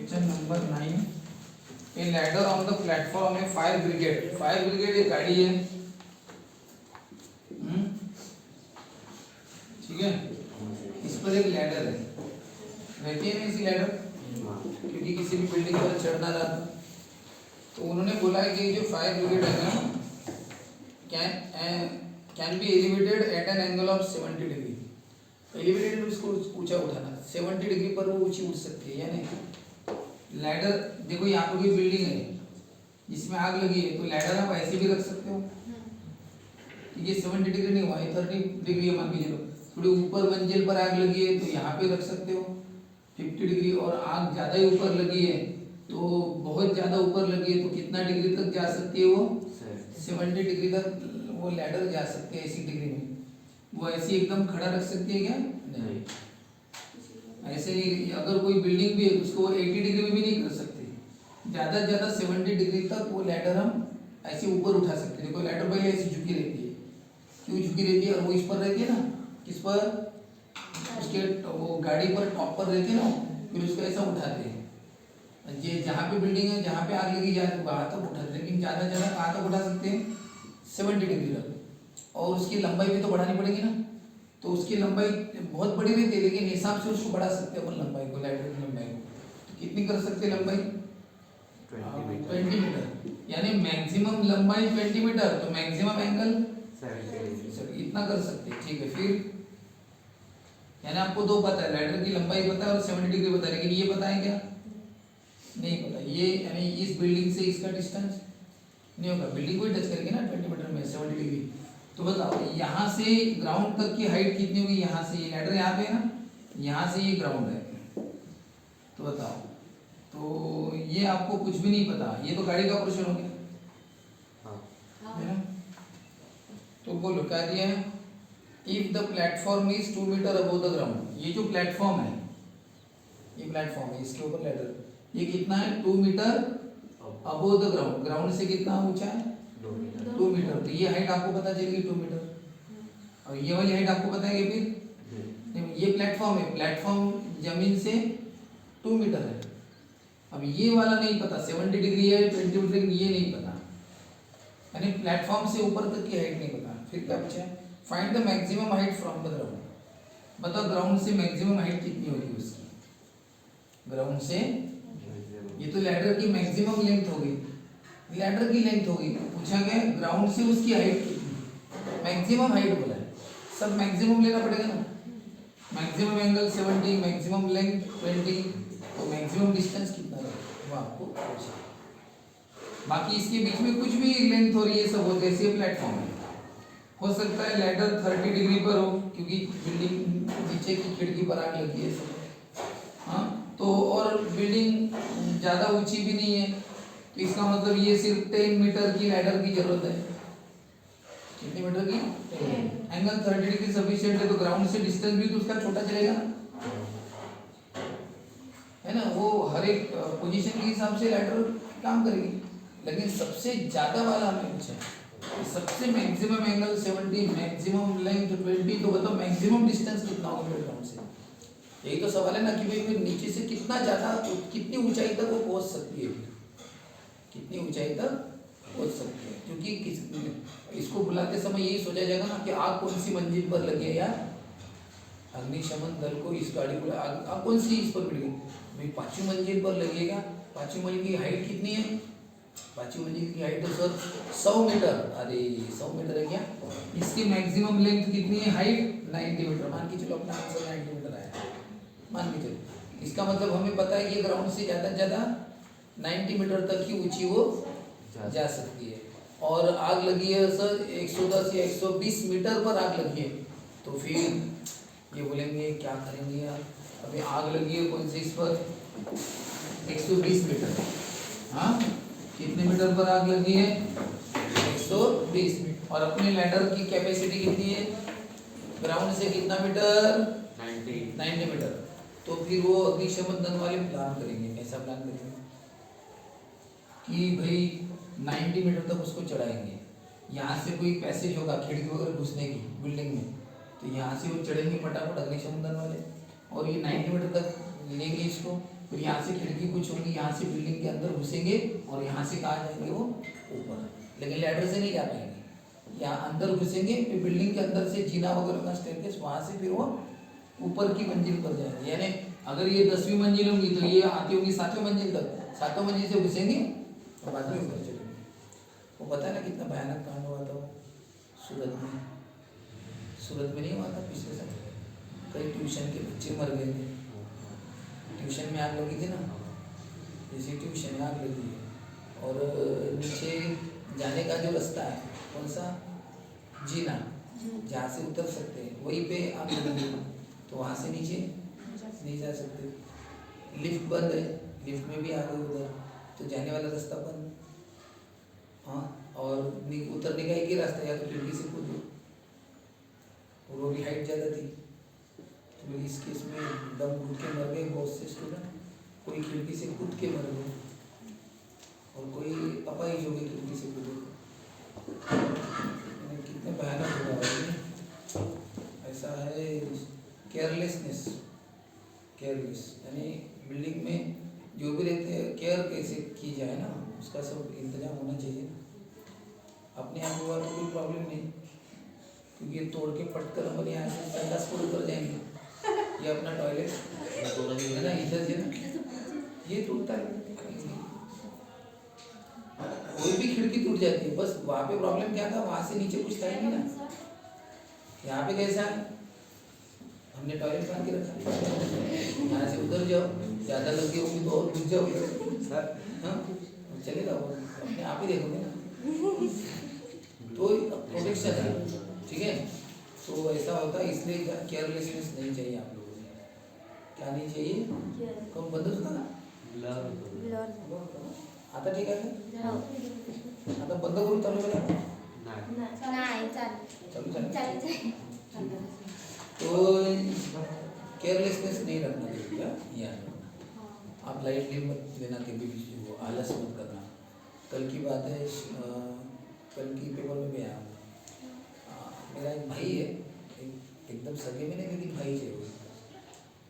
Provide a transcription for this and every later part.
Question number 9। A ladder on the platform में fire brigade. Fire brigade एक गाड़ी है, ठीक है। इस पर एक लैडर है, रहती है ना इसी लैडर, क्योंकि किसी भी बिल्डिंग पर चढ़ना रहता। तो उन्होंने बोला है कि जो फायर ब्रिगेड है ना, can be elevated at an angle of 70 degree. Elevated में उसको ऊंचा उठाना, 70 डिग्री पर वो ऊंची उठ सकती है। यानी लैडर, देखो यहाँ पर कोई बिल्डिंग है जिसमें आग लगी है, तो लैडर आप ऐसे भी रख सकते हो कि ये 70 डिग्री नहीं हुआ, ये 30 डिग्री है मान के चलो। थोड़ी ऊपर मंजिल पर आग लगी है तो यहाँ पे रख सकते हो 50 डिग्री। और आग ज़्यादा ही ऊपर लगी है, तो बहुत ज़्यादा ऊपर लगी है तो कितना डिग्री तक जा सकती है वो? 70 डिग्री तक वो लैडर जा सकती है। 80 डिग्री में वो ऐसे एकदम खड़ा रख सकती है क्या? नहीं, ऐसे नहीं। अगर कोई बिल्डिंग भी है तो उसको 80 डिग्री में भी नहीं कर सकते, ज़्यादा से ज़्यादा 70 डिग्री तक वो लैडर हम ऐसे ऊपर उठा सकते हैं। देखो लैडर पहले ऐसी झुकी रहती है, क्यों झुकी रहती है? और वो इस पर रहती है ना, किस पर? उसके वो गाड़ी पर टॉप पर रहती है ना, फिर उसको ऐसा उठाते हैं। ये जहाँ पे बिल्डिंग है, जहाँ पे आग लगी जाए तो वहाँ तक उठाते, लेकिन ज़्यादा से ज़्यादा कहाँ तक उठा सकते हैं? 70 डिग्री तक। और उसकी लंबाई भी तो बढ़ानी पड़ेगी ना, तो उसकी लंबाई बहुत बड़ी रहती है, लेकिन हिसाब से उसको बढ़ा सकते हैं अपन लंबाई को, लैडर की लंबाई को। तो कितनी कर सकते हैं लंबाई? 20 मीटर। यानी मैक्सिमम लंबाई 20 मीटर, तो मैक्सिमम एंगल 70 इतना कर सकते हैं, ठीक है। फिर यानी आपको दो पता है, लैडर की लंबाई पता है और 70 डिग्री पता है, लेकिन ये पता है क्या? नहीं पता। ये यानी इस बिल्डिंग से इसका डिस्टेंस नहीं होगा, बिल्डिंग को ही टच करेंगे ना 20 मीटर में 70 डिग्री। तो बताओ यहाँ से ग्राउंड तक की हाइट कितनी होगी? यहाँ से ये लैडर यहाँ पे है ना, यहाँ से ये ग्राउंड है, तो बताओ। तो ये आपको कुछ भी नहीं पता, ये तो गाड़ी का प्रश्न हो गया, है ना। तो बोलो क्या दिया है? If the platform is 2 metre above the ground. ये जो प्लेटफॉर्म है, ये प्लेटफॉर्म है, इसके ऊपर लैडर, ये कितना है? 2 metre above the ground. Ground से कितना ऊंचा है? 2 मीटर। तो ये हाइट आपको पता चलेगी 2 मीटर, और ये वाली हाइट आपको पता है कि फिर ये प्लेटफॉर्म है, प्लेटफॉर्म जमीन से 2 मीटर है। अब ये वाला नहीं पता 70 डिग्री है 20 डिग्री, ये नहीं पता, यानी प्लेटफॉर्म से ऊपर तक की हाइट नहीं पता। फिर क्या बचा? Find the maximum height from the ground. बताओ ग्राउंड से मैक्सिमम हाइट कितनी होगी उसकी? ग्राउंड से, ये तो लैडर की मैक्सिमम लेंथ होगी, लैडर की लेंथ होगी। पूछा गया ग्राउंड से उसकी हाइट कितनी, मैक्सिमम हाइट बोला है, सब मैक्सिमम लेना पड़ेगा ना। मैक्सिमम एंगल 70, मैक्सिमम लेंथ 20, तो मैक्सिमम डिस्टेंस कितना है वो आपको पूछा। बाकी इसके बीच में कुछ भी लेंथ हो रही है, सब हो, जैसे प्लेटफॉर्म है। हो सकता है लैडर 30 डिग्री पर हो, क्योंकि बिल्डिंग नीचे की खिड़की पर आग लगी है सब, हाँ। तो और बिल्डिंग ज़्यादा ऊंची भी नहीं है, तो इसका मतलब ये सिर्फ 10 मीटर की लैडर की जरूरत है। कितने मीटर की? एंगल 30 डिग्री सफिशिएंट है, तो ग्राउंड से डिस्टेंस भी तो उसका छोटा चलेगा ना, है ना। वो हर एक पोजीशन के हिसाब से लैडर काम करेगी। लेकिन सबसे ज़्यादा वाला हमें पूछा है, सबसे मैक्सिमम एंगल 70, मैक्सिमम लेंथ 20, तो बताओ मैक्सिमम डिस्टेंस कितना होगा ग्राउंड से? यही तो सवाल है ना कि भाई फिर नीचे से कितना ज़्यादा, कितनी ऊंचाई तक वो पहुंच सकती है, कितनी ऊंचाई तक पहुंच सकती है। क्योंकि इसको बुलाते समय यही सोचा जाएगा ना कि आग कौन सी मंजिल पर लगी है यार, अग्निशमन दल को इस गाड़ी को आग कौन सी इस पर मिल गई भाई? 5वीं मंजिल पर लगेगा। 5वीं मंजिल की हाइट कितनी है? 5वीं मंजिल की हाइट तो सर 100 मीटर। अरे 100 मीटर है क्या? इसकी मैक्सिमम लेंथ कितनी है? Height 90 metre. मान के चलो अपना आंसर 90 मीटर आया, मान के चलो। इसका मतलब हमें पता है कि ग्राउंड से ज़्यादा से ज़्यादा 90 मीटर तक की ऊंची वो जा सकती है। और आग लगी है सर 110 या 120 मीटर पर आग लगी है, तो फिर ये बोलेंगे क्या करेंगे यार, अभी आग लगी है कौन सी इस पर? 120 मीटर, हाँ। कितने मीटर पर आग लगी है? 120 मीटर। और अपने लैडर की कैपेसिटी कितनी है? ग्राउंड से कितना मीटर? 90 मीटर। तो फिर वो अग्निशमन दल वाले प्लान करेंगे, कैसा प्लान करेंगे कि भाई 90 मीटर तक उसको चढ़ाएंगे। यहाँ से कोई पैसेज होगा खिड़की वगैरह घुसने की बिल्डिंग में, तो यहाँ से वो चढ़ेंगे फटाफट अग्निशमन दल वाले, और ये 90 मीटर तक लेंगे इसको, फिर यहाँ से खिड़की कुछ होंगी, यहाँ से बिल्डिंग के अंदर घुसेंगे और यहाँ से कहाँ जाएंगे वो ऊपर, लेकिन लैडर से नहीं जा पाएंगे। यहाँ अंदर घुसेंगे फिर बिल्डिंग के अंदर से जीना वगैरह का स्टेयरकेस, वहाँ से फिर वो ऊपर की मंजिल पर जाएंगे। यानी अगर ये 10वीं मंजिल होंगी तो ये आती होगी 7वीं मंजिल तक, 7वीं मंजिल से घुसेंगे और बाद में ऊपर चलेंगे। वो पता है ना कितना भयानक कांड हुआ था वो सूरत में। सूरत में नहीं हुआ था पिछले साल, कई ट्यूशन के बच्चे मर गए थे। ट्यूशन में आग लगी थी ना, जैसे ट्यूशन में आग लगी है और नीचे जाने का जो रास्ता है कौन सा, जीना, जहाँ से उतर सकते हैं वहीं पे आग लगी, तो वहाँ से नीचे नहीं जा सकते। लिफ्ट बंद है, लिफ्ट में भी आ गए उधर, तो जाने वाला रास्ता बंद। हाँ, और उतरने का एक ही रास्ता, या तो खिड़की से कूदो, और वो भी हाइट ज़्यादा थी, तो इस केस में दम घुट के मर गए बहुत से स्टूडेंट। कोई खिड़की से कूद के मर गए और कोई अपाहिज हो गई खिड़की से कूदे। कितने भयानक होगा ऐसा है। केयरलेसनेस, केयरलेस यानी बिल्डिंग में जो भी रहते हैं केयर कैसे की जाए ना, उसका सब इंतजाम होना चाहिए। अपने आप हुआ तो कोई प्रॉब्लम नहीं, क्योंकि ये तोड़ के फटकर हमारे यहाँ से संडास पर उतर जाएंगे। ये अपना टॉयलेट है ना, इधर से ना ये टूटता है, कोई भी खिड़की टूट जाती है। बस वहाँ पे प्रॉब्लम क्या था, वहाँ से नीचे कुछ था ही नहीं ना। यहाँ पे कैसा है, हमने टॉयलेट बना के रखा, यहाँ से उधर जाओ, ज़्यादा लगी होगी तो और घुस जाओ, हाँ चलेगा, वो अपने आप ही देखोगे ना। तो प्रोटेक्शन है, ठीक है। तो ऐसा होता है, इसलिए केयरलेसनेस नहीं चाहिए आप लोगों में। क्या नहीं चाहिए, कम बंद होता ना आता, ठीक है। आता बंद करू चालू करा, तो केयरलेसनेस नहीं रखना चाहिए। यार आप लाइटली मत लेना, कभी भी वो आलस मत करना। कल की बात है, कल की पेपर में भी आया, मेरा एक भाई है, एकदम सगे में नहीं लेकिन भाई है वो,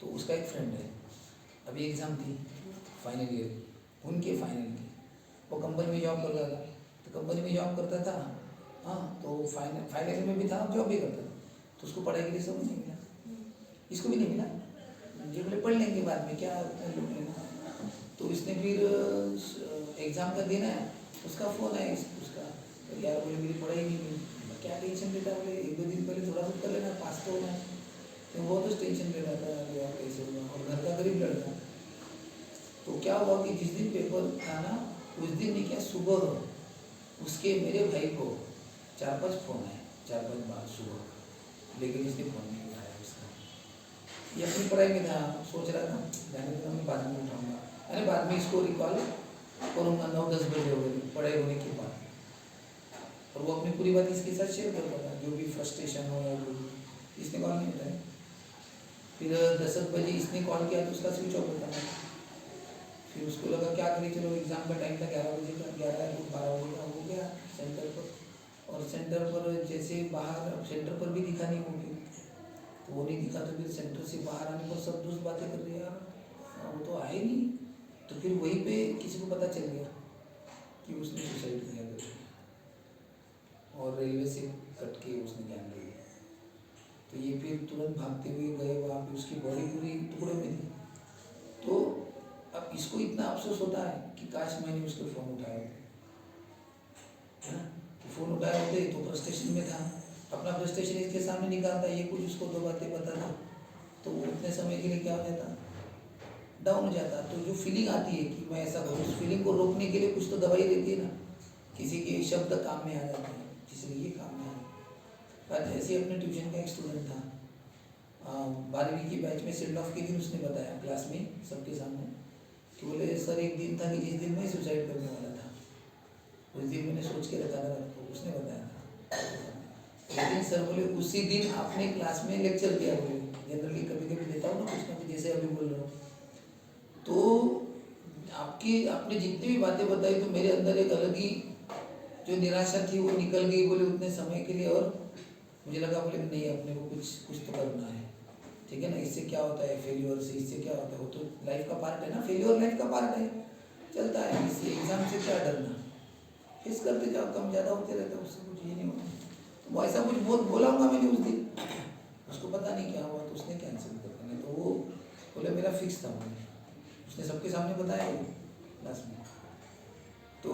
तो उसका एक फ्रेंड है, अभी एग्ज़ाम थी फाइनल ईयर, उनके फाइनल की, वो कंपनी में जॉब कर रहा था, तो कंपनी में जॉब करता था, हाँ, तो फाइनल ईयर में भी था, जॉब भी करता था, तो उसको पढ़ाई के लिए समय नहीं मिला, इसको भी नहीं मिला। जो बोले पढ़ लेंगे बाद में, क्या लोग लेना। तो इसने फिर एग्ज़ाम का दिन है, उसका फ़ोन है उसका, तो यार बोले मेरी पढ़ाई नहीं हुई, क्या टेंशन लेता, बोले 1-2 दिन पहले थोड़ा बहुत कर लेना, पास तो होना है। तो बहुत उस टेंशन ले रहा था यार कैसे होगा, और घर का गरीब लड़का। तो क्या हुआ कि जिस दिन पेपर था ना, उस दिन नहीं क्या सुबह उसके मेरे भाई को 4-5 फ़ोन आए, 4-5 बार सुबह, लेकिन इसने फ़ोन नहीं उठाया उसका। ये अपनी पढ़ाई में था, सोच रहा था जाने तो मैं बाद में उठाऊँगा, अरे बाद में इसको रिकॉल करूँगा, 9-10 बजे हो गए पढ़ाई होने के बाद। और वो अपनी पूरी बात इसके साथ शेयर करता था, जो भी फ्रस्ट्रेशन हो या जो भी। इसने कॉल नहीं उठाया, फिर 10 बजे इसने कॉल किया तो उसका स्विच ऑफ होता था। फिर उसको लगा क्या करें, चलो एग्ज़ाम का टाइम था 11 बजे का, 11-12 बजे का हो गया सेंटर पर, और सेंटर पर जैसे बाहर सेंटर पर भी दिखा नहीं होगी, तो वो नहीं दिखा, तो फिर सेंटर से बाहर आने पर सब दोस्त बातें कर रहे यार वो तो आए नहीं। तो फिर वहीं पे किसी को पता चल गया कि उसने सुसाइड किया करके, और रेलवे से कट के उसने जान लिया। तो ये फिर तुरंत भागते हुए गए वहाँ पे, उसकी बॉडी पूरी टुकड़े में थी। तो अब इसको इतना अफसोस होता है कि काश मैंने उसके फ़ोन उठाया होता, फ़ोन उठाए होते तो फ्रस्ट्रेशन में था, अपना फ्रस्ट्रेशन इसके सामने निकालता, ये कुछ उसको 2 बातें बताता, तो वो उतने समय के लिए क्या हो जाता, डाउन हो जाता। तो जो फीलिंग आती है कि मैं ऐसा करूँ, उस फीलिंग को रोकने के लिए कुछ तो दवाई रहती है ना, किसी के शब्द काम में आ जाते हैं, किसी के काम में आ। जैसे अपने ट्यूशन का एक स्टूडेंट था, 12वीं की बैच में सेंड ऑफ के दिन उसने बताया क्लास में सबके सामने कि बोले सर एक दिन था कि जिस दिन मैं सुसाइड करने वाला था, उस दिन मैंने सोच के रखा था, उसने बताया था। लेकिन सर बोले उसी दिन आपने क्लास में लेक्चर दिया, बोले जनरली कभी कभी देता हूँ ना कुछ ना कुछ, जैसे अभी बोल रहा हूँ, तो आपने जितनी भी बातें बताई तो मेरे अंदर एक अलग ही जो निराशा थी वो निकल गई, बोले उतने समय के लिए। और मुझे लगा बोले नहीं अपने को कुछ तो करना है, ठीक है ना। इससे क्या होता है फेल्योर से, इससे क्या होता है, वो तो लाइफ का पार्ट है ना, फेल्योर लाइफ का पार्ट है, चलता है। इसलिए एग्जाम से क्या डरना, फेस करते जाओ, कम ज़्यादा होते रहता है, उससे कुछ ये नहीं होता। तो वो ऐसा कुछ बहुत बोला होगा मैंने उस दिन, उसको पता नहीं क्या हुआ तो उसने कैंसिल कर दिया। नहीं तो वो बोले मेरा फिक्स था, वो उसने सबके सामने बताया क्लास में। तो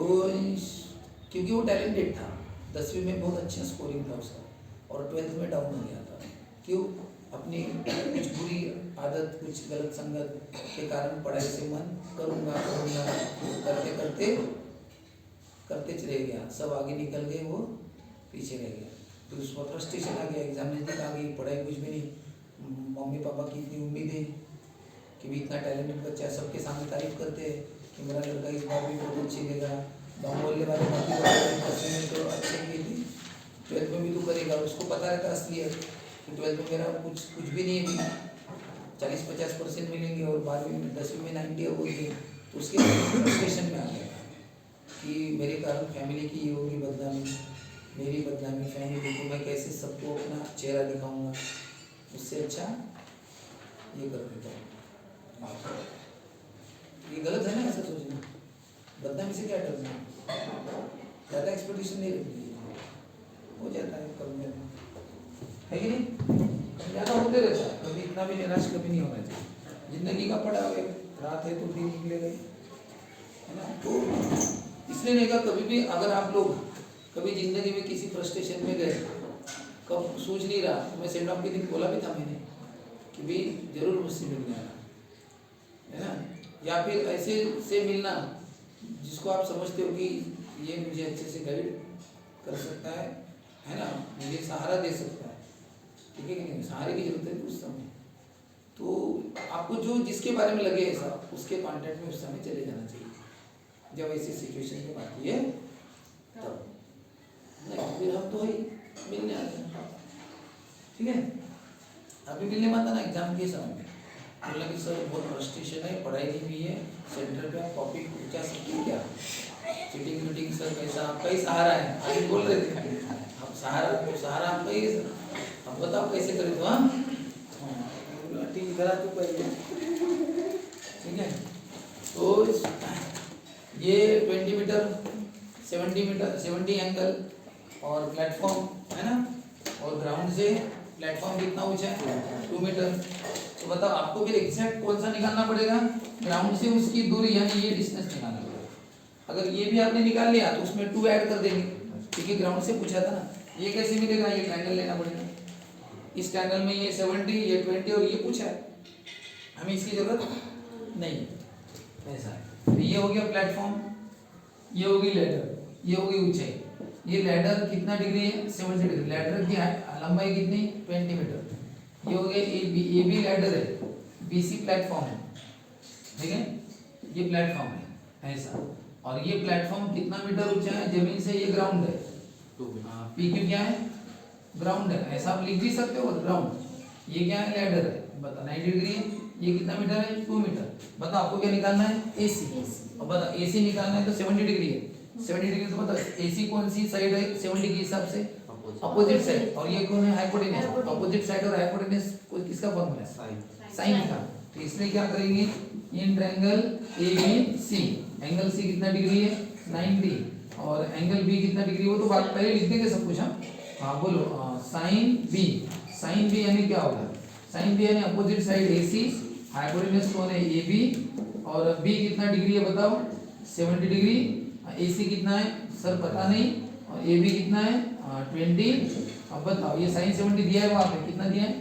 क्योंकि वो टैलेंटेड था, 10वीं में बहुत अच्छा स्कोरिंग था उसका, और 12th में डाउन हो गया था। क्यों? अपनी कुछ बुरी आदत, कुछ गलत संगत के कारण पढ़ाई से मन करूँगा करते करते करते चले गया, सब आगे निकल गए, वो पीछे रह गया। फिर उसको फ्रस्ट्रेशन आ गया, एग्जाम नजदीक आ गई, पढ़ाई कुछ भी नहीं। मम्मी पापा की इतनी उम्मीदें कि भी इतना टैलेंटेड बच्चा है, सबके सामने तारीफ करते हैं कि मेरा लड़का इस बार भी बहुत अच्छी लेगा, गाँव बोलने वाले बाकी 10वीं में तो अच्छी की थी, 12th में भी तो करेगा। उसको पता रहता असलियत कि 12th में मेरा कुछ भी नहीं है, 40-50% मिलेंगे, और 12वीं में 10वीं में 90 हो गई। तो उसके फ्रस्ट्रेशन में आ गया कि मेरे कारण फैमिली की ये होगी बदनामी, मेरी बदनामी फैमिली को, मैं कैसे सबको अपना चेहरा दिखाऊंगा, उससे अच्छा ये कर देता हूँ। ये गलत है ना ऐसा सोचना, बदनामी से क्या डरना, ज़्यादा एक्सपेक्टेशन नहीं रखनी, हो जाता है कम में, है कि नहीं, ज़्यादा होते रहता है, कभी इतना भी निराश कभी नहीं होना चाहिए। जिंदगी का पड़ा हुआ रात है तो दिन निकले गए, है ना। तो इसलिए नहीं कहा कभी भी, अगर आप लोग कभी जिंदगी में किसी फ्रस्ट्रेशन में गए, कब सोच नहीं रहा, तो मैं सेंड ऑफ के दिन बोला भी था मैंने कि भाई जरूर मुझसे मिलने आना, है ना। या फिर ऐसे से मिलना जिसको आप समझते हो कि ये मुझे अच्छे से गाइड कर सकता है ना, मुझे सहारा दे सकता है, ठीक है कि नहीं, सहारे की जरूरत है उस समय। तो आपको जो जिसके बारे में लगे ऐसा, उसके कॉन्टेक्ट में उस समय चले जाना चाहिए जब ऐसी सिचुएशन की बात है तब। नहीं फिर हम तो ही मिलने आते हैं, ठीक है। अभी मिलने मत आना एग्जाम के समय में, बोला कि सर बहुत फ्रस्ट्रेशन है, पढ़ाई नहीं हुई है, सेंटर पे आप कॉपी पूछा सकते हैं क्या, चीटिंग वीटिंग सर कैसा, आपका ही सहारा है, आगे बोल रहे थे आप सहारा आपका ही है सर, अब बताओ कैसे करें। तो हाँ ठीक, इधर आ तू पहले, ठीक है। तो ये 20 मीटर 70 एंगल और प्लेटफॉर्म है ना, और ग्राउंड से प्लेटफॉर्म कितना ऊंचा है 2 मीटर। तो बताओ आपको फिर एग्जैक्ट कौन सा निकालना पड़ेगा, ग्राउंड से उसकी दूरी, यानी ये डिस्टेंस निकालना पड़ेगा। अगर ये भी आपने निकाल लिया तो उसमें 2 ऐड कर देंगे, क्योंकि ग्राउंड से पूछा था ना। ये कैसे मिलेगा, ये ट्रायंगल लेना पड़ेगा, इस ट्रायंगल में ये 70 ये 20 और ये पूछा है, हमें इसकी जरूरत नहीं, ऐसा है। तो ये हो गया प्लेटफॉर्म, ये होगी लैडर, ये होगी ऊंचाई। ये लैडर कितना डिग्री है 70 डिग्री, लैडर की लंबाई कितनी 20 मीटर। ये हो गया ए बी लैडर है, BC प्लेटफॉर्म है, ठीक है, ये प्लेटफॉर्म है ऐसा। और ये प्लेटफॉर्म कितना मीटर ऊंचा है जमीन से, ये ग्राउंड है, PQ क्या है ग्राउंड है, ऐसा आप लिख भी सकते हो ग्राउंड। ये क्या है लैडर है, बता 90 डिग्री है, ये कितना मीटर है 2 मीटर। बताओ आपको क्या निकालना है AC, और बताओ AC निकालना है तो 70 डिग्री है, 70 डिग्री तो बताओ AC कौन सी साइड है 70 के हिसाब से, अपोजिट साइड। और ये कौन है हाइपोटेनस, अपोजिट साइड और हाइपोटेनस किसका फॉर्मूला है साइन का। तो इसलिए क्या करेंगे, in triangle ABC, angle C कितना डिग्री है 90, और एंगल B कितना डिग्री, वो तो बात पहले लिख देंगे सब कुछ। हाँ बोलो, साइन B यानी क्या होगा, साइन B यानी अपोजिट साइड AC, हाइपोटेनस कौन है AB, और B कितना डिग्री है बताओ 70 डिग्री, AC कितना है सर पता नहीं, और AB कितना है 20। अब बताओ ये साइन 70 दिया है वहाँ पे, कितना दिया है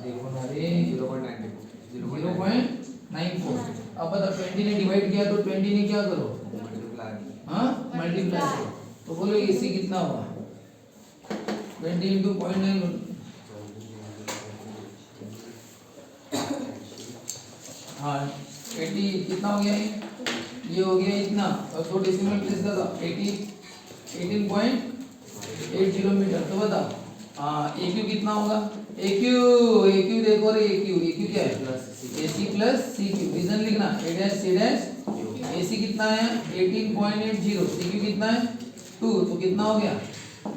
देखो ना रे 0.94। अब बताओ 20 ने डिवाइड किया तो 20 ने क्या करो मल्टीप्लाई करो, तो बोलो AC कितना हुआ 20 into 0.9, हाँ 80 कितना हो गया ये हो गया इतना, और 2 डेसिमल प्लेस का 18.80 मीटर। तो बता AQ कितना होगा, AQ देखो रे, AQ क्या है AC प्लस CQ, रीजन लिखना A dash C dash, AC कितना है 18.80, CQ कितना है 2, तो कितना हो गया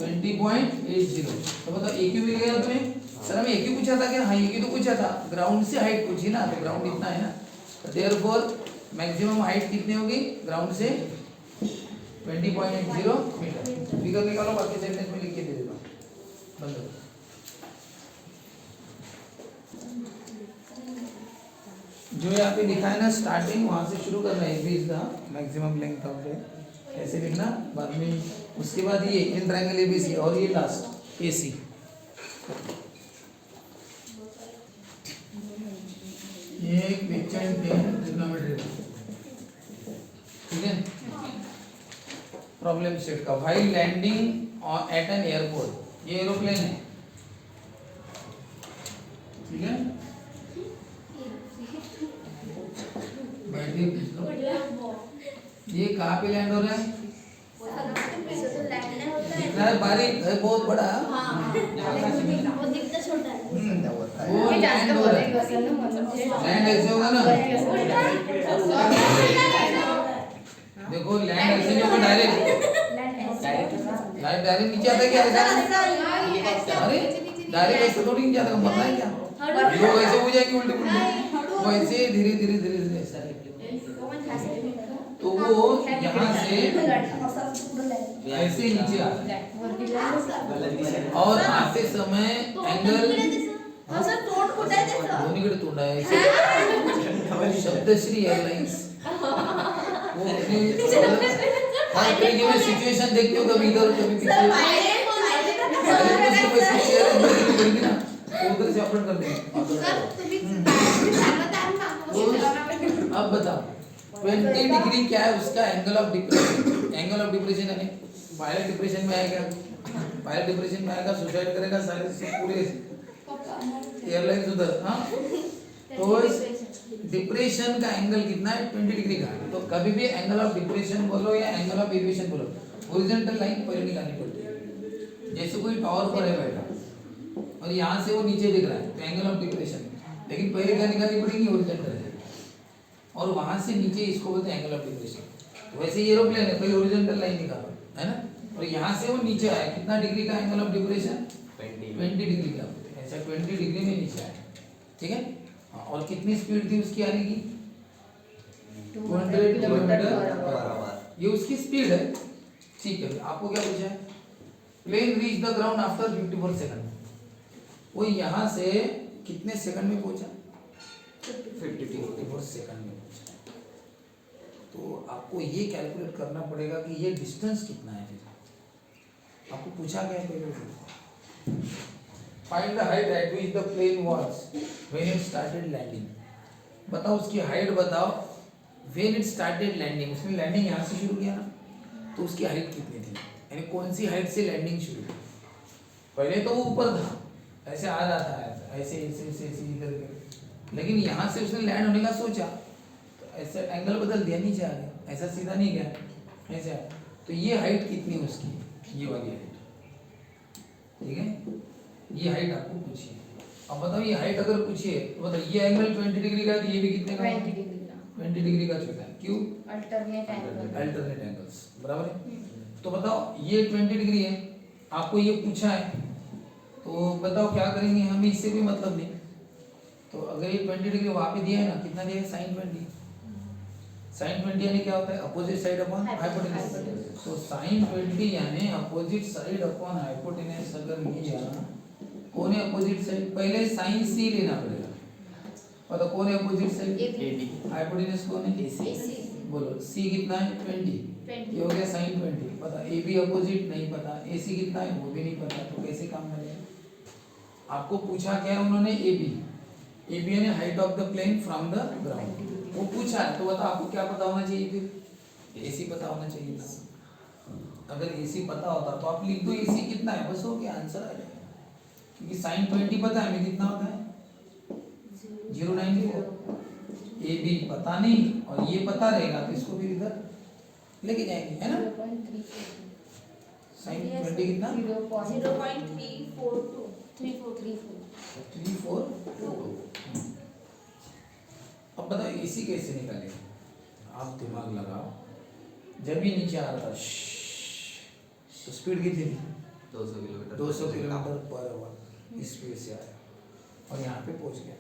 20.80। तो बताओ AQ मिल गया तुम्हें, सर हमें एक ही पूछा था क्या? हाँ एक ही तो पूछा था, ग्राउंड से हाइट पूछी ना, तो ग्राउंड इतना है ना, देयरफॉर मैक्सिमम हाइट कितनी होगी ग्राउंड से? 20.0 मीटर। फिगर निकालो, बाकी सेंटेंस में लिख के दे देता हूँ। बंद करो। जो यहाँ पे लिखा है ना स्टार्टिंग, वहां से शुरू करना है, is the maximum length of the, ऐसे लिखना, बाद में उसके बाद ये इन ट्रायंगल एबीसी, और ये लास्ट एसी। ये क्वेश्चन 10 ट्रिग्नोमेट्री, ठीक है। प्रॉब्लम सेट का, while landing at an airport, ये एरोप्लेन है, ठीक है। बैठिए, पूछ लो ये कहाँ पे लैंड हो रहा है? दिख रहा है बारीक है, बहुत बड़ा, वो दिखता छोटा है। वो लैंड हो रहा है, लैंड ऐसे होगा ना, देखो लैंड ऐसे नहीं होगा डायरेक्ट, डायरेक्ट नीचे आता है क्या ऐसा? अरे डायरेक्ट ऐसे थोड़ी नीचे आता है, पता है क्या? लोग ऐसे हो जाएंगे उल्टे पुल्टे, वो ऐसे धीरे धीरे धीरे धीरे ऐसा, तो वो यहाँ से ऐसे नीचे आता है, और आते समय एंगल दोन्हीकडे तोंड आहे ऐसे, शब्दश्री एयरलाइंस, वो अपने हर तरीके में सिचुएशन देखते हो, कभी इधर कभी पीछे, ना तो उधर से अपलोड कर देंगे। अब बताओ 20 डिग्री क्या है उसका angle of depression? Angle of depression यानी वायरल डिप्रेशन में आएगा, वायरल डिप्रेशन में आएगा, सुसाइड करेगा सारे सब पूरे एयरलाइंस उधर, हाँ। तो डिप्रेशन का एंगल कितना है? 20 डिग्री का। तो कभी भी एंगल ऑफ डिप्रेशन बोलो या एंगल ऑफ एविएशन बोलो, हॉरिजॉन्टल लाइन पहले निकालनी पड़ती है। जैसे कोई टावर पर है बैठा और यहाँ से वो नीचे दिख रहा है, तो एंगल ऑफ डिप्रेशन, लेकिन पहले क्या निकालनी पड़ेगी? हॉरिजॉन्टल, और वहां से नीचे इसको बोलते हैं एंगल ऑफ डिप्रेशन। वैसे ये एरोप्लेन है, पहले हॉरिजॉन्टल लाइन निकालो, है ना, और यहाँ से वो नीचे आया, कितना डिग्री का एंगल ऑफ डिप्रेशन? 20 डिग्री का, ऐसा 20 डिग्री में नीचे आया, ठीक है। और कितनी स्पीड थी उसकी आने की? 200 किलोमीटर पर आवर, ये उसकी स्पीड है, ठीक है। आपको क्या पूछा है? Plane reach the ground after 54 second, वो यहाँ से कितने सेकंड में पहुंचा? 54 सेकंड में पहुंचा। तो आपको ये कैलकुलेट करना पड़ेगा कि ये डिस्टेंस कितना है। फिर आपको पूछा गया है पहले, find the height at which the plane was when it started landing. बताओ उसकी हाइट बताओ, व्हेन इट स्टार्टेड लैंडिंग, उसने लैंडिंग यहाँ से शुरू किया ना, तो उसकी हाइट कितनी थी, यानी कौन सी हाइट से लैंडिंग शुरू हुई? पहले तो वो ऊपर था, ऐसे आ रहा था, ऐसे ऐसे ऐसे ऐसे इधर, लेकिन यहाँ से उसने लैंड होने का सोचा, तो ऐसे एंगल बदल दिया, नीचे आ गया, ऐसा सीधा नहीं गया, ऐसे आ। तो ये हाइट कितनी है उसकी? ये वाली हाइट, ठीक है, ये हाइट आपको पूछिए। अब बताओ ये हाइट अगर पूछिए तो बताओ, ये एंगल 20 डिग्री का है, तो ये भी कितने का? 20 डिग्री का छोटा है, क्यों? अल्टरनेट एंगल्स, बराबर है। तो बताओ ये 20 डिग्री है, आपको ये पूछा है, तो बताओ क्या करेंगे? हमें इससे भी मतलब नहीं। तो अगर ये 20 डिग्री वहाँ पे दिया है ना, कितना दिया है? sin 20। sin 20 यानी क्या होता है? Opposite side upon hypotenuse. तो sin 20 यानी अपोजिट साइड अपॉन हाइपोटेनस अगर लिया, कौन है अपोजिट साइड? पहले sin c लेना पड़ेगा, पता कौन है अपोजिट साइड? AB। हाइपोटेनस कौन है? AC। बोलो c कितना है? 20। ये हो गया sin 20। पता AB अपोजिट नहीं पता, AC कितना है वो भी नहीं पता, तो कैसे काम करेगा? आपको पूछा क्या है उन्होंने? AB। AB यानी height of the plane from the ground, वो पूछा है, तो बताओ आपको क्या पता होना चाहिए? फिर AC पता होना चाहिए था। अगर AC पता होता तो आप लिख दो AC कितना है, बस हो गया, आंसर आ जाएगा। क्योंकि sin 20 पता है हमें कितना होता है? 0.94। AB पता नहीं और ये पता रहेगा, तो इसको फिर इधर लेके जाएंगे, है ना। sin 20 कितना? 0.342। अब बताओ AC कैसे निकालेंगे? आप दिमाग लगाओ, जब ये नीचे आ रहा था तो स्पीड कितनी थी? 200 किलोमीटर पर आवर स्पीड से आया। और यहाँ पे पहुंच गया,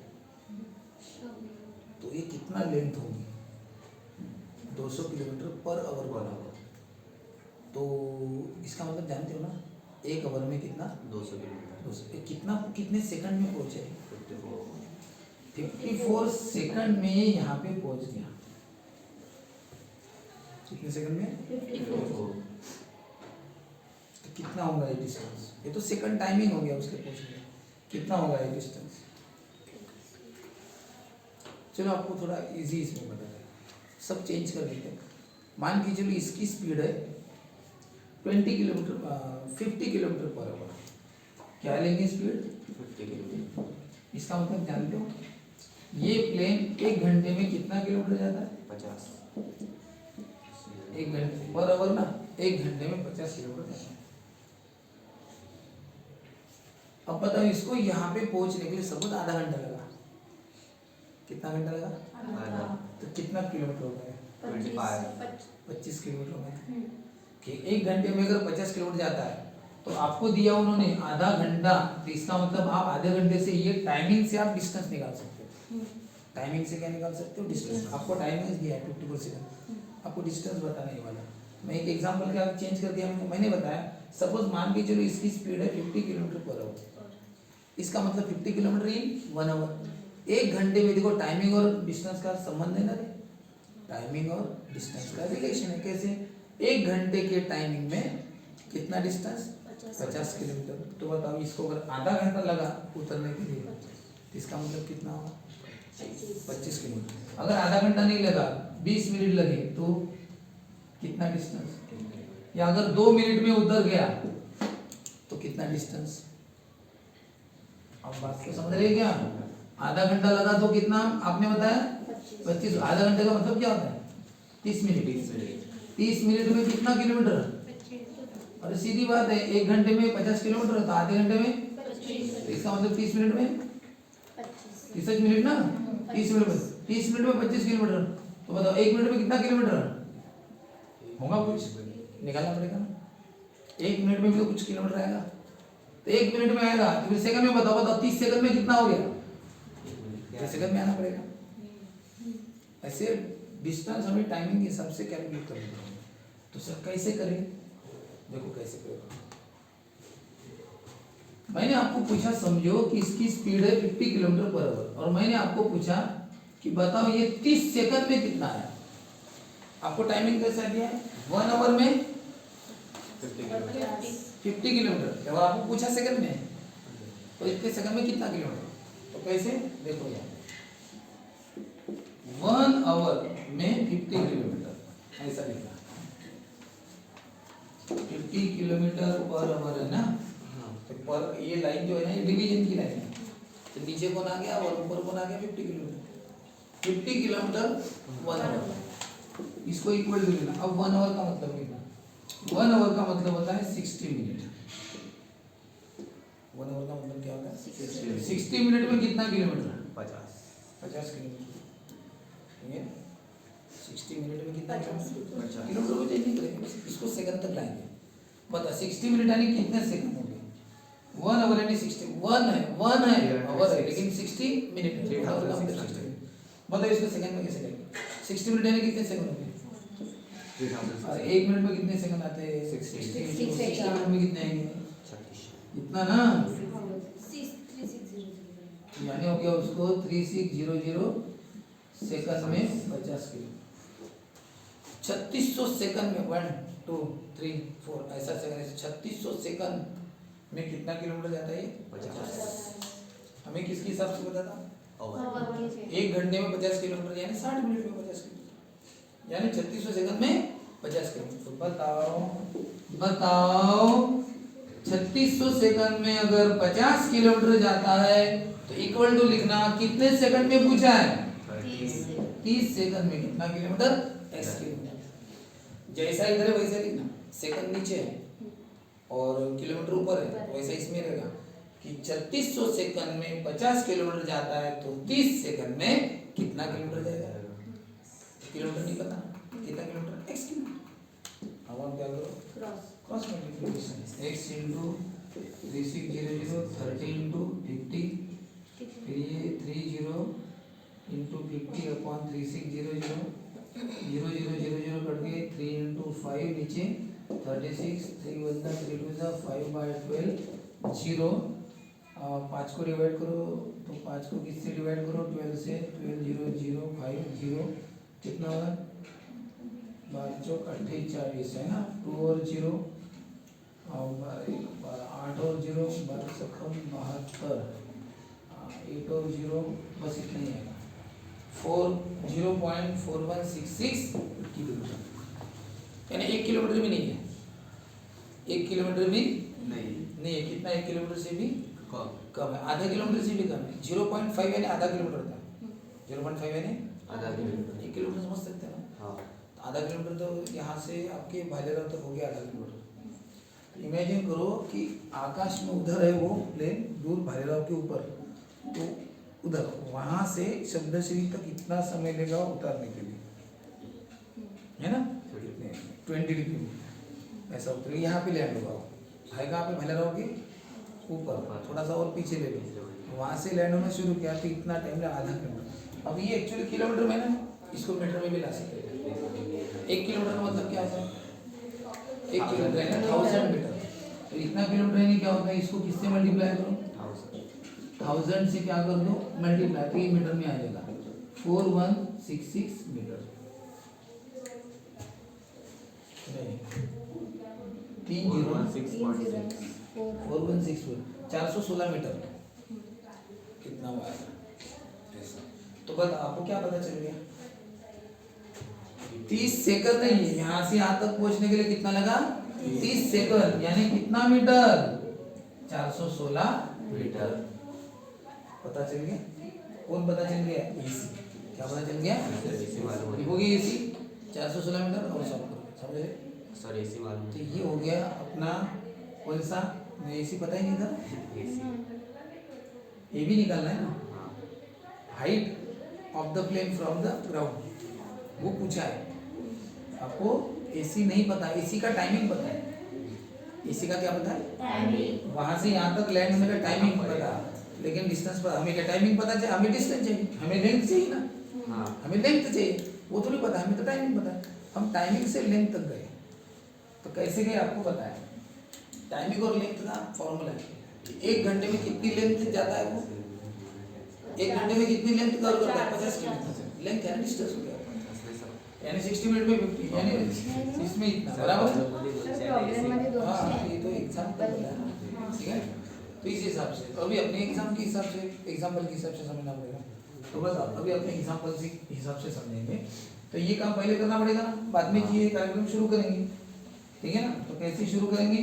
तो ये कितना लेंथ होगी? 200 किलोमीटर पर आवर बराबर। तो इसका मतलब जानते हो ना, एक आवर में कितना? 200 किलोमीटर। 200 कितना, कितने सेकंड में पहुंचे? 54 सेकंड में यहाँ पे पहुंच गया। कितने सेकंड में? 54। तो कितना होगा ये डिस्टेंस? ये तो सेकंड टाइमिंग हो गया उसके पहुंचने का। कितना होगा ये डिस्टेंस? चलो आपको थोड़ा इजी इसमें बता दें, सब चेंज कर देते हैं। मान के चलो इसकी स्पीड है 20 किलोमीटर 50 किलोमीटर पर आवर। क्या लेंगे स्पीड? 50 किलोमीटर। इसका मतलब जानते हो, ये प्लेन 1 घंटे में कितना किलोमीटर जाता है? 50। 1 घंटे पर आवर ना, 1 घंटे में 50 किलोमीटर जाता है। अब बताओ इसको यहाँ पे पहुंचने के लिए सपोज आधा घंटा लगा। कितना घंटा लगा? आधा। तो कितना किलोमीटर हो गया? 25 किलोमीटर हो गया। कि 1 घंटे में अगर 50 किलोमीटर जाता है तो आपको दिया उन्होंने आधा घंटा, तो इसका मतलब आप आधे घंटे से ये टाइमिंग से आप डिस्टेंस निकाल सकते हो। टाइमिंग से क्या निकाल सकते हो? डिस्टेंस। आपको टाइमिंग दिया है 54 सेकंड, आपको डिस्टेंस बताना ही वाला। मैं एक एग्जांपल के आप चेंज कर दिया, मैंने बताया सपोज मान के चलो इसकी स्पीड है 50 किलोमीटर पर आवर। इसका मतलब 50 किलोमीटर इन 1 आवर। 1 घंटे में देखो टाइमिंग और डिस्टेंस का संबंध है ना रे, टाइमिंग और डिस्टेंस का रिलेशन है। कैसे? 1 घंटे के टाइमिंग में कितना डिस्टेंस? 50 किलोमीटर। तो बताओ इसको अगर आधा घंटा लगा उतरने के लिए तो इसका मतलब कितना होगा? 25 किलोमीटर। अगर आधा घंटा नहीं लगा 20 मिनट लगे तो कितना डिस्टेंस? या अगर 2 मिनट में उतर गया तो कितना डिस्टेंस? अब बात को समझ रहे हैं क्या? आधा घंटा लगा तो कितना आपने बताया? 25। आधा घंटे का मतलब क्या होता है? 30 मिनट। 30 मिनट में कितना किलोमीटर? और सीधी बात है, 1 घंटे में 50 किलोमीटर तो आधे घंटे में 25। इसका मतलब 30 मिनट में 30 मिनट ना, 30 मिनट में 25 किलोमीटर। तो बताओ 1 मिनट में कितना किलोमीटर होगा? कुछ निकालना पड़ेगा ना। 1 मिनट में भी तो कुछ किलोमीटर आएगा, तो 1 मिनट में आएगा तो फिर सेकंड में बताओ 30 सेकंड में कितना हो गया? 30 सेकंड में आना पड़ेगा। ऐसे डिस्टेंस हमें टाइमिंग के हिसाब से कैलकुलेट करना पड़ेगा। तो सर कैसे करें? देखो कैसे करेगा। मैंने आपको पूछा, समझो कि इसकी स्पीड है 50 किलोमीटर पर आवर, और मैंने आपको पूछा कि बताओ ये 30 सेकंड में कितना है। आपको टाइमिंग कैसा दिया है? 1 आवर में 50 किलोमीटर, और आपको पूछा सेकंड में, तो इतने सेकंड में कितना किलोमीटर? तो कैसे? देखो यार 1 आवर में 50 किलोमीटर ऐसा लिखा, 50 किलोमीटर पर आवर है ना। तो पर ये लाइन जो है ना, ये डिवीजन की लाइन है। तो नीचे कौन आ गया और ऊपर कौन आ गया? 50 किलोमीटर। 50 किलोमीटर 1 आवर, इसको इक्वल टू लेना। अब 1 आवर का मतलब कितना? 1 आवर का मतलब होता है 60 मिनट। 1 आवर का मतलब क्या होता है? 60 मिनट में कितना किलोमीटर? 50 किलोमीटर। ठीक है, 60 मिनट में कितना किलोमीटर? किलोमीटर को चेंज नहीं करेंगे, इसको सेकंड तक लाएंगे। बता 60 मिनट यानी कितने सेकंड होंगे? 1 आवर यानी 60, 1 है आवर है, लेकिन 60 मिनट है। 1 आवर का मतलब 60 मिनट। बताओ इसको सेकंड में कैसे करेंगे? 60 मिनट यानी कितने सेकंड होंगे? और 1 मिनट में कितने सेकंड आते हैं? 60 मिनट में कितने आएंगे? इतना ना, यानी हो गया उसको 3600 सेकंड में 50 किलो। 3600 सेकंड में 1 2 3 4 ऐसा सेकंड, 3600 सेकंड में कितना किलोमीटर जाता है? 50। हमें किसके हिसाब से बताता? 1 घंटे में 50 किलोमीटर यानी 60 मिनट में 50 किलोमीटर, यानी 3600 सेकंड में 50 किलोमीटर। तो बताओ 3600 सेकंड में अगर 50 किलोमीटर जाता है तो इक्वल टू लिखना, कितने सेकंड में पूछा है? 30 सेकंड में कितना किलोमीटर? x kilometre. जैसा इधर है वैसा लिखना, सेकंड नीचे है और किलोमीटर ऊपर है, तो वैसा इसमें रहेगा कि 3600 सेकंड में 50 किलोमीटर जाता है तो 30 सेकंड में कितना किलोमीटर जाएगा? किलोमीटर नहीं पता, कितना किलोमीटर? x kilometre. अब हम क्या करो? क्रॉस मल्टीप्लिकेशन, x × 3600 30 × 50 फिर ये 30 इंटू 50 अपॉन 3600 0 कट गए 3 इंटू 5 नीचे 36 3 1 3 2 5 बाय 12 0 पाँच को डिवाइड करो तो 5 को किससे डिवाइड करो 12 से 12 0 0 5 0 कितना होगा 12 चौक 28 है ना 2 और 0 और 8 और 0 12 सखम 72 8 और 0 बस इतना ही आएगा 0.4166 किलोमीटर यानी 1 किलोमीटर भी नहीं है 1 किलोमीटर भी नहीं है कितना 1 किलोमीटर से भी कम है आधा किलोमीटर से भी कम है 0.5 यानी आधा किलोमीटर था 0.5 यानी आधा किलोमीटर 1 किलोमीटर समझ सकते हैं ना हाँ तो आधा किलोमीटर तो यहाँ से आपके भालेराव तक हो गया आधा किलोमीटर इमेजिन करो कि आकाश में उधर है वो प्लेन दूर भालेराव के ऊपर तो उधर वहां से शब्दश्री तक कितना समय लेगा उतारने के लिए है ना 20 डिग्री ऐसा उतरेगा यहाँ पे लैंड होगा है कहाँ पे भालेराव के ऊपर थोड़ा सा और पीछे ले लो वहां से लैंड होना शुरू किया तो इतना टाइम लगा आधा किलोमीटर अब ये एक्चुअली किलोमीटर में ना इसको मीटर में भी ला सकते हैं 1 किलोमीटर का मतलब क्या होता है 1 किलोमीटर है ना 1000 मीटर तो इतना किलोमीटर यानी क्या होता है इसको किससे मल्टीप्लाई करो 1000 से क्या कर दो मल्टीप्लाई तो ये मीटर में आ जाएगा 4166 मीटर नहीं 4164 416 मीटर कितना हुआ ऐसा तो बस आपको क्या पता चल गया 30 सेकंड नहीं है यहाँ से यहाँ तक पहुंचने के लिए कितना लगा 30 सेकंड यानी कितना मीटर 416 मीटर पता चल गया कौन पता चल गया एसी क्या पता चल गया होगी एसी 416 मीटर और सब समझे सर एसी मालूम तो ये हो गया अपना कौन सा एसी पता ही नहीं था ये भी निकालना है ना height of the plane from the ground वो पूछा है आपको एसी नहीं पता एसी का टाइमिंग पता है एसी का क्या पता है वहां से यहाँ तक लैंड होने का टाइमिंग पता है लेकिन डिस्टेंस पर हमें क्या टाइमिंग पता चाहिए हमें डिस्टेंस चाहिए हमें लेंथ चाहिए ना हमें लेंथ चाहिए वो थोड़ी पता हमें तो टाइमिंग पता है हम टाइमिंग से लेंथ तक गए तो कैसे गए आपको पता है टाइमिंग और लेंथ का फॉर्मूला है कि 1 घंटे में कितनी लेंथ जाता है वो 1 घंटे में कितनी लेंथ कवर करता है 50 किलोमीटर लेंथ है डिस्टेंस हो गया यानी 60 मिनट में 50 यानी इसमें इतना बराबर हाँ ये तो एग्जाम्पल है ठीक है तो इस हिसाब से तो अभी अपने एग्जाम के हिसाब से एग्जाम्पल के हिसाब से समझना पड़ेगा तो बस अभी अपने एग्जाम्पल के हिसाब से समझेंगे तो ये काम पहले करना पड़ेगा ना बाद में ये कार्यक्रम शुरू करेंगे ठीक है ना तो कैसे शुरू करेंगे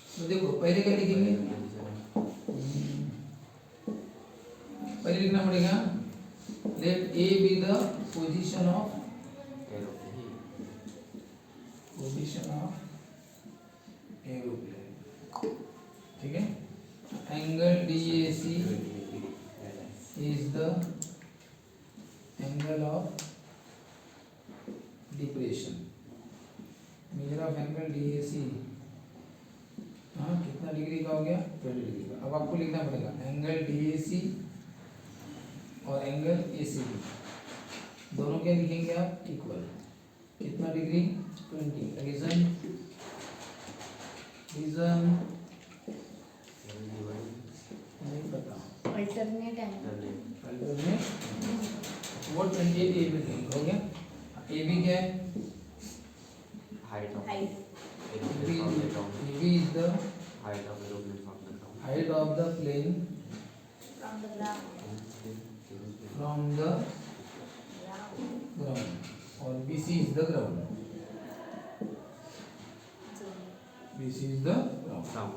तो देखो पहले क्या लिखेंगे पहले लिखना पड़ेगा let A B the position of aeroplane ठीक है angle DAC is the angle of depression measure of angle DAC हाँ कितना डिग्री का हो गया 20 डिग्री का अब आपको लिखना पड़ेगा एंगल DAC और एंगल ACB दोनों क्या लिखेंगे आप इक्वल कितना डिग्री 20 रीजन नहीं पता अल्टरनेट है अल्टरनेट वो 28 ए बी हो गया ए बी क्या है height of height A B is the height of aeroplane from the ground height of the plane from the from ground the ground और BC is the ground BC is the ground ground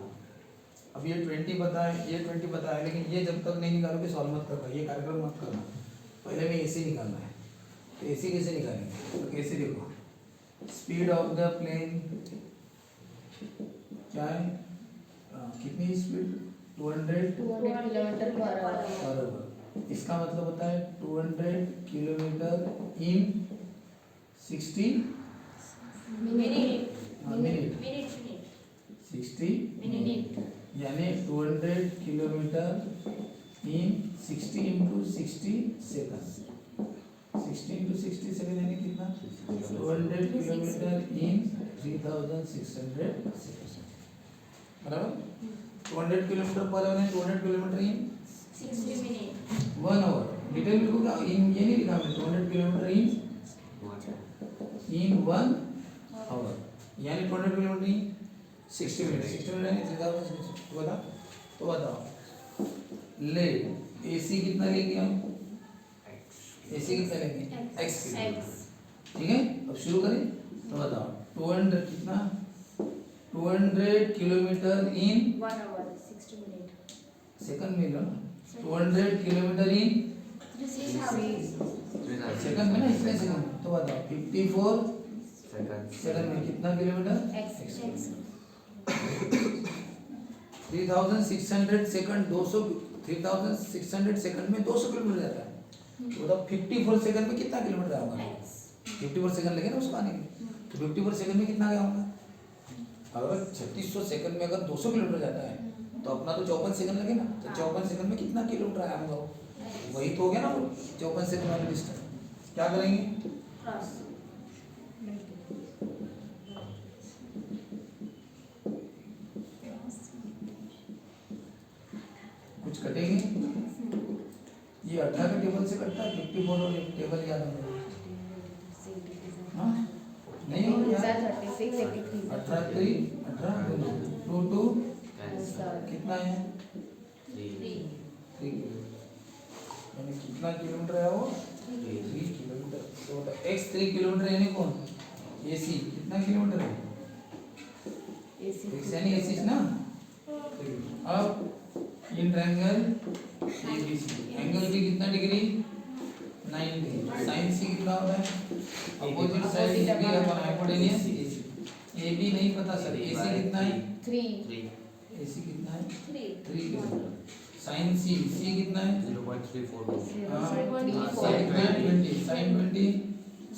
अब ये 20 बताए ये 20 बताए लेकिन ये जब तक नहीं निकालोगे सॉल्व मत करना ये कार्यक्रम मत करना पहले में AC निकालना है तो AC कैसे निकालेंगे तो कैसे देखो स्पीड ऑफ द प्लेन क्या है कितनी स्पीड 200 किलोमीटर पर आवर बराबर इसका मतलब होता है 200 kilometre in 60 minute minute 60 minute यानी 200 kilometre in 60 into 60 second, 60 into 60 second यानी कितना 200 किलोमीटर इन 3600 सेकंड, बराबर 200 किलोमीटर पर आवर है, 200 kilometre in 60 minute 1 hour. Detail में लिखूंगा, इन ये नहीं लिखा मैं, 200 किलोमीटर इन 1 आवर यानी 200 किलोमीटर इन 60 मिनट, 60 मिनट यानी 3600। तो बताओ ले एसी कितना लेंगे हम, एसी कितना लेंगे एक्स, ठीक है। अब शुरू करें, तो बताओ 200 कितना 200 kilometre in 1 hour 60 minute second में लो ना, 200 किलोमीटर इन 3,000 सेकंड में ना, इसमें सेकंड। तो बताओ 54 सेकंड में कितना किलोमीटर x 3600 सेकंड 200, 3600 सेकंड में 200 किलोमीटर जाता है। तो बताओ 54 सेकंड में कितना किलोमीटर आऊंगा, 54 सेकंड लगे ना उसको आने के, तो 54 सेकंड में कितना गया होगा। अगर 3600 सेकंड में अगर 200 किलोमीटर जाता है तो अपना तो 54 सेकंड लगे ना, तो 54 सेकंड में कितना किलोमीटर आया होगा, वही तो हो गया ना वो 54 सेकंड वाली डिस्टेंस। क्या करेंगे, क्रॉस कुछ कटेंगे, ये 18 के टेबल से कटता है, 54 और एक टेबल याद होगा, हाँ नहीं हो यार, 36 83 18 3 18 2 2 कितना है 3 यानी कितना किलोमीटर है वो 3 किलोमीटर। तो x 3 किलोमीटर यानी कौन, AC कितना किलोमीटर है, x यानी AC ना। अब इन ट्रायंगल ABC एंगल भी कितना डिग्री 90, साइन C कितना होता है opposite side AB upon hypotenuse AC। AB नहीं पता सर, AC कितना है 3 AC कितना है 3 साइन C कितना है 0.342 साइन 20 साइन 20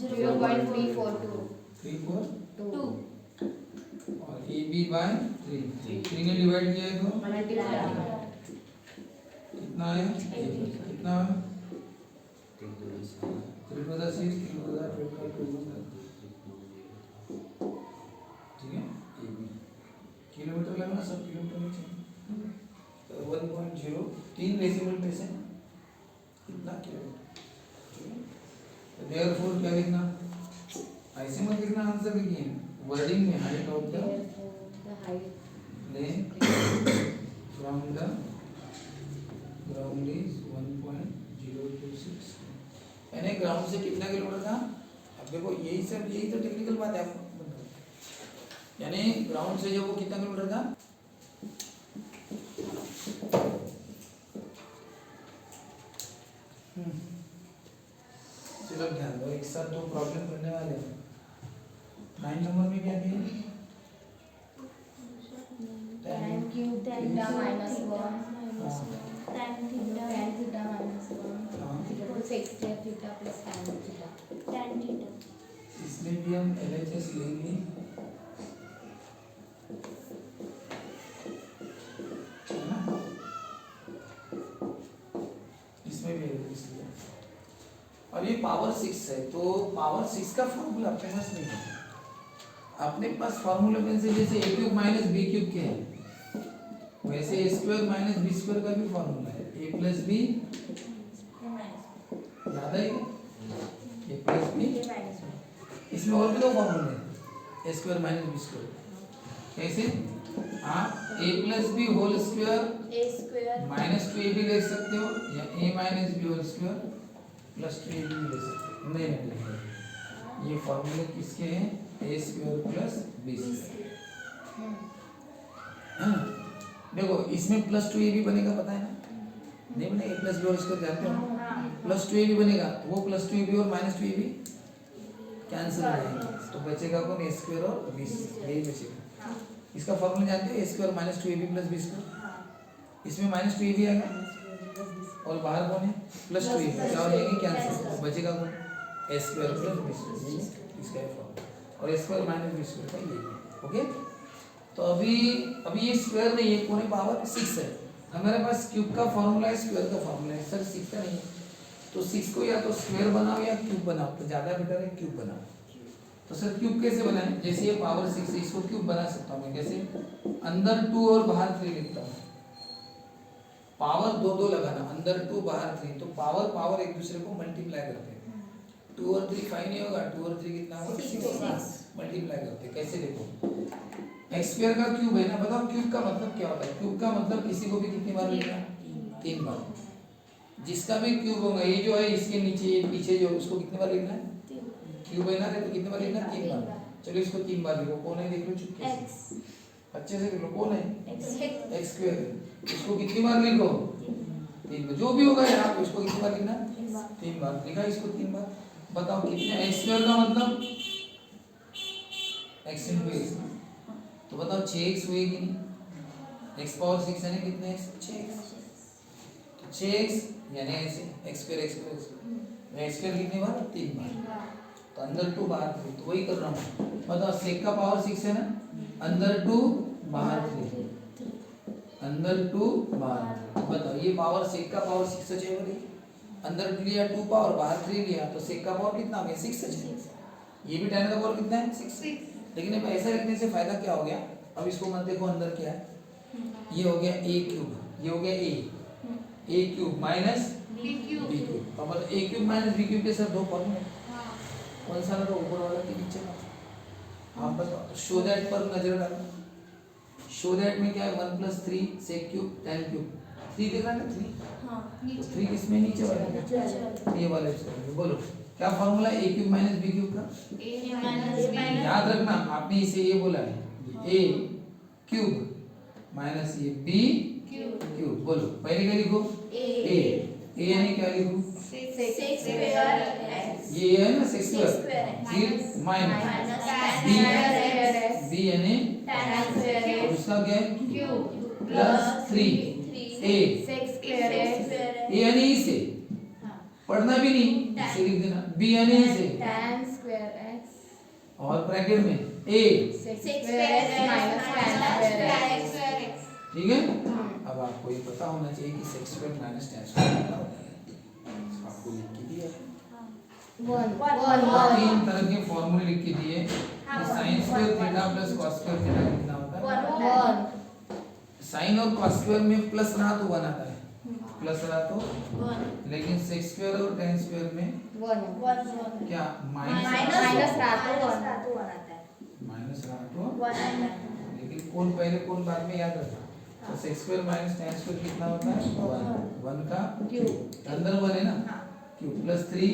0.342 3 4 2 और AB बाय 3 ने डिवाइड किया है तो मल्टीप्लाई कितना है कितना है 3 to the 6 3 to the 12 ठीक है। AB किलोमीटर लगना सब किलोमीटर में चाहिए, तो 1.0 3 डेसिमल प्लेस है कितना किलोमीटर। तो देयरफॉर क्या लिखना, ऐसे मत लिखना, आंसर लिखिए वर्डिंग में height of the plane from the ground is 1.026 यानी ग्राउंड से कितना किलोमीटर था। अब देखो यही सब, यही तो टेक्निकल बात है आपको, यानी ग्राउंड से जो वो कितना किलोमीटर था चलो ध्यान दो, एक साथ दो प्रॉब्लम करने वाले हैं। 9 नंबर में क्या दिया, tan cube theta minus 1 tan theta minus 1 equals x square theta plus tan theta इसमें भी हम LHS लेंगे, है ना, इसमें भी LHS लिया। और ये पावर 6 है, तो पावर 6 का फॉर्मूला अपने पास नहीं है, अपने पास फॉर्मूला में से जैसे a cube minus B cube के हैं वैसे a square minus B square का भी फॉर्मूला है, a प्लस बी याद है a प्लस बी, इसमें और भी दो फॉर्मूले हैं a square minus B square. कैसे, आप a plus B whole square minus 2ab ले सकते हो, या a minus B whole square plus 2ab भी ले सकते हो। नहीं नहीं, ये फॉर्मूले किसके हैं, a square plus B square. देखो इसमें प्लस 2ab बनेगा, पता है ना, नहीं बनेगा, a plus B whole square जानते हो, प्लस 2ab बनेगा, वो प्लस 2ab और माइनस 2ab कैंसिल हो जाएंगे, तो बचेगा कौन, a स्क्वायर और b स्क्वायर, यही बचेगा। इसका फॉर्मूला जानते हो, a square minus 2ab plus b square, इसमें माइनस 2ab आएगा और बाहर कौन है प्लस 2ab, क्या हो जाएंगे कैंसिल, बचेगा कौन a square plus b square, इसका फॉर्मूला, और a square minus b square का ये। ओके, तो अभी ये स्क्वायर नहीं है, कौन है, पावर 6 है, हमारे पास क्यूब का फॉर्मूला है, स्क्वायर का फॉर्मूला है। सर 6 का नहीं है, तो 6 को या तो स्क्वायर बनाओ या क्यूब बनाओ, तो ज़्यादा बेटर है क्यूब बनाओ। तो सर क्यूब कैसे बनाएं? जैसे ये पावर 6 है, इसको क्यूब बना सकता हूँ मैं कैसे? अंदर 2 और बाहर 3 लिखता हूँ। पावर दो दो लगाना, अंदर 2 बाहर 3, तो पावर पावर एक दूसरे को मल्टीप्लाई करते हैं। 2 और 3 5 नहीं होगा, 2 और 3 कितना होगा? 6 होगा। मल्टीप्लाई करते हैं। कैसे देखो, एक्स स्क्वायर का क्यूब है ना, बताओ क्यूब का मतलब क्या होता है? क्यूब का मतलब किसी को भी कितनी बार लिखना? 3 बार। जिसका भी क्यूब होगा, ये जो है इसके नीचे ये पीछे जो, उसको कितनी बार लिखना है? क्यूब है ना, तो कितनी बार लिखना? 3 बार। चलो इसको 3 बार लिखो। कौन है देख लो चुपके से, अच्छे से लिख लो। कौन है? एक्स स्क्वायर है। इसको कितनी बार लिखो? 3 बार। जो भी होगा यहाँ पे उसको कितनी बार लिखना? 3 बार। लिखा इसको 3 बार। बताओ कितने? एक्स स्क्वायर का मतलब एक्स इंटू एक्स, तो बताओ 6x हुए कि नहीं? x पावर 6 यानी कितने x? 6x। तो 6x यानी ऐसे x स्क्वायर x स्क्वायर कितनी बार? 3 बार। तो अंदर 2 बाहर 3, तो वही कर रहा हूँ। बताओ sec का पावर 6 है ना, अंदर 2 बाहर 3, अंदर 2 बाहर 3। बताओ ये पावर sec का पावर 6 है, अंदर 2 लिया 2 पावर, बाहर 3 लिया, तो sec का पावर कितना हो गया? 6 है। ये भी tan का पावर कितना है? 6। लेकिन अब ऐसा लिखने से फायदा क्या हो गया? अब इसको मत देखो अंदर क्या है, ये हो गया a क्यूब, ये हो गया a cube minus b cube. तो मतलब a cube minus b cube के सर दो फॉर्मूले, कौन सा लगा? ऊपर वाला कि नीचे वाला? आप बताओ। शो दैट पर नजर डालो। शो दैट में क्या है? 1 + 3 sec क्यूब tan क्यूब। 3 दिख रहा है ना? 3 3 किसमें? नीचे वाले में, ये वाले से। बोलो क्या फॉर्मूला है a cube minus b cube का? याद रखना, आपने इसे ये बोला है, a क्यूब माइनस ये b क्यूब। बोलो पहले क्या लिखो? a यानी क्या लिखूं? ये है ना 6 स्क्वायर, फिर माइनस b यानी और उसका क्या है? प्लस 3 a यानी इसे पढ़ना भी नहीं, इसे लिख देना। b यानी इसे tan square x और ब्रैकेट में a, sec square x minus tan square x। ठीक है। अब आपको ये पता होना चाहिए कि sec square minus tan square कितना होता है। आपको लिख के दिया है, 3 तरह के फॉर्मूले लिख के दिए। sin square theta plus cos square theta कितना होता है? 1। sin और cos स्क्वायर में प्लस रहा तो 1 आता है, प्लस रहा तो 1। लेकिन sec स्क्वायर और tan स्क्वायर में 1 क्या? माइनस रहा तो 1 आता है। माइनस रहा तो 1। लेकिन कौन पहले कौन बाद में याद रखना। तो sec square minus tan square कितना होता है? 1 का क्यूब, अंदर 1 है ना, cube plus 3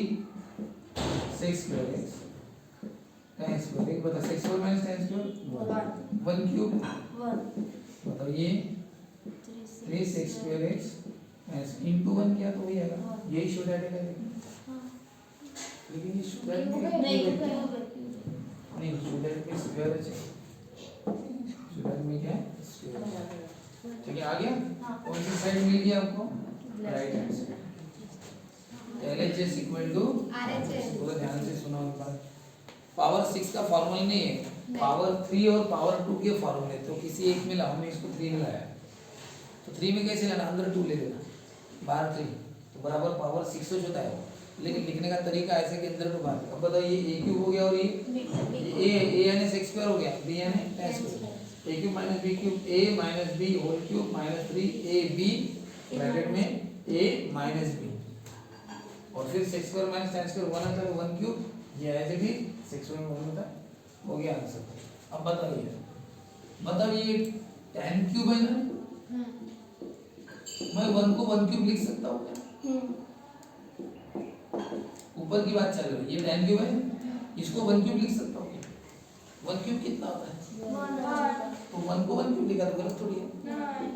sec square x tan square. एक बता, sec square minus tan square 1 cube. बताओ ये 3 sec स्क्वायर x इंटू 1 किया तो वही आएगा। यही शो दैट है, लेकिन ये शो दैट नहीं, शो दैट में स्क्वायर है, शो दैट में क्या है? स्क्वायर। ठीक है, आ गया? कौन सी साइड मिल गया आपको? Right hand side. LHS equal to RHS। पूरा ध्यान से सुनो एक बार। पावर 6 का फॉर्मूला नहीं है, पावर 3 और पावर 2 के फॉर्मूले। तो किसी एक में लाओ, हमने इसको 3 में लाया, तो 3 में कैसे लाना? अंदर 2 ले लेना, बाहर 3, तो बराबर पावर 6 हो जाता है वो। लेकिन लिखने का तरीका ऐसे कि अंदर 2 बाहर। अब बताओ ये a क्यूब हो गया और ये a यानी sec स्क्वायर हो गया, b यानी tan square. a cube minus b cube, a minus b whole cube minus 3ab bracket में a माइनस b, और फिर sec square minus tan square 1 आता है, 1 क्यूब। ये ऐसे भी sec स्क्वायर में 1 होता है, हो गया आंसर। अब बताओ ये tan क्यूब है ना, मैं 1 को 1 क्यूब लिख सकता हूँ क्या? ऊपर की बात चल रही है, ये tan क्यूब है, इसको 1 क्यूब लिख सकता हूँ क्या? 1 क्यूब कितना होता है? तो 1 को 1 क्यूब लिखा तो गलत थोड़ी है।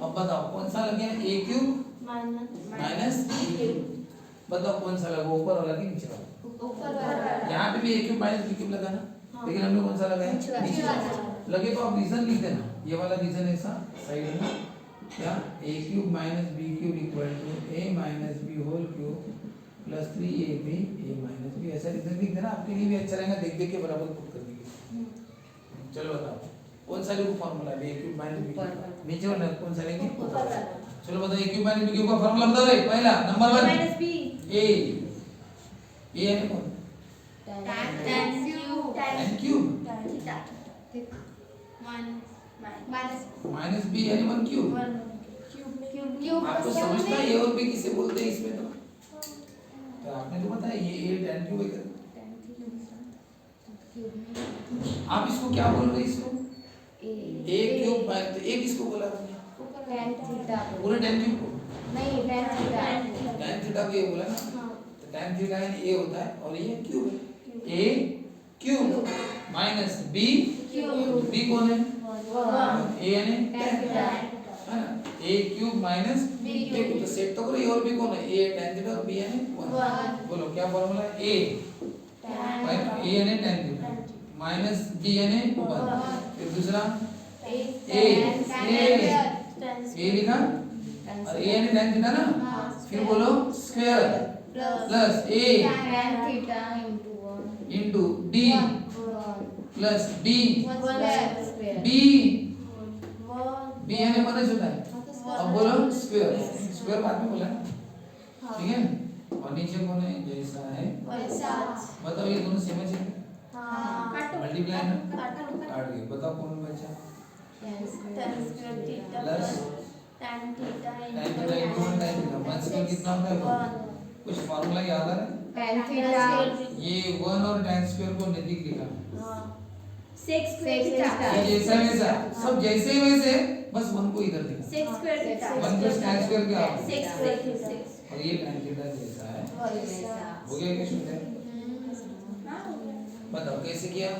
अब बताओ कौन सा लगे? a cube minus b cube. बताओ कौन सा लगा, ऊपर वाला कि नीचे वाला? यहाँ पे भी a cube minus b cube लगा ना, लेकिन हमने कौन सा लगाया? नीचे वाला। लगे तो आप रीजन लिख देना, ये वाला रीजन ऐसा साइड में, क्या? a cube minus b cube equal to a minus b whole cube plus 3ab a minus b। ऐसा रीजन लिख देना, आपके लिए भी अच्छा रहेगा देख देख के बराबर पुट करने के। चलो बताओ कौन सा लिखूं formula? a cube minus b cube. नीचे वाला कौन सा लेंगे? ऊपर वाला। चलो बताओ ए क्यूब माइनस बी क्यूब का फॉर्मूला बताओ रे पहला नंबर 1 माइनस बी ए यानी कौन tan cube tan cube minus B यानी 1 क्यूब आपको समझता है ए और बी किसे बोलते हैं इसमें तो आपने तो बताया ये ए tan क्यूब है आप इसको क्या बोल रहे हैं इसको ए क्यूब माइनस तो ए किसको बोला आपने tan थीटा पूरे tan क्यूब को नहीं tan थीटा tan थीटा को ये बोला ना तो tan थीटा यानी ए होता है और ये क्यूब है A cube minus B cube B कौन है ए यानी tan थीटा है ना A cube minus B B cube. तो सेट तो करो ए और बी कौन है ए tan थीटा और बी यानी 1 बोलो क्या फॉर्मूला है ए ए यानी tan थीटा माइनस बी यानी 1 फिर दूसरा ए लिखा और ए यानी tan थीटा ना फिर बोलो square plus A tan theta into D plus B B B यानी 1 होता है अब बोलो स्क्वायर स्क्वायर बाद में बोला ना ठीक है और नीचे कौन है जैसा है बताओ ये दोनों सेम है मल्टीप्लाई ना काट गए बताओ कौन बचा plus tan theta into tan theta 1 square कितना होता है कुछ फार्मूला याद आ रहा है tan थीटा ये 1 और tan स्क्वायर को नजदीक लिखा sec थीटा ये जैसा वैसा सब जैसे ही वैसे बस 1 को इधर लिखा 1 प्लस tan स्क्वायर क्या होगा और ये tan थीटा जैसा है हो गया क्या शुद्ध है बताओ कैसे किया 1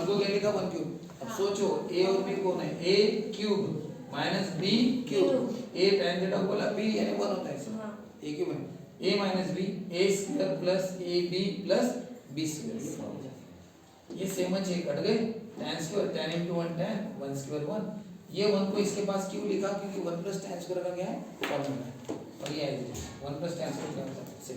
को क्या लिखा 1 क्यूब अब सोचो a और b कौन है a cube minus b cube a tan theta को बोला b यानी 1 होता है इसमें a क्यूब है a minus b a square plus ab plus b square ये सेम है कट गए tan square tan into 1 tan 1 square 1 ये 1 को इसके पास क्यों लिखा क्योंकि 1 प्लस tan स्क्वायर का क्या है फॉर्मूला और ये है 1 प्लस tan स्क्वायर क्या होता है 6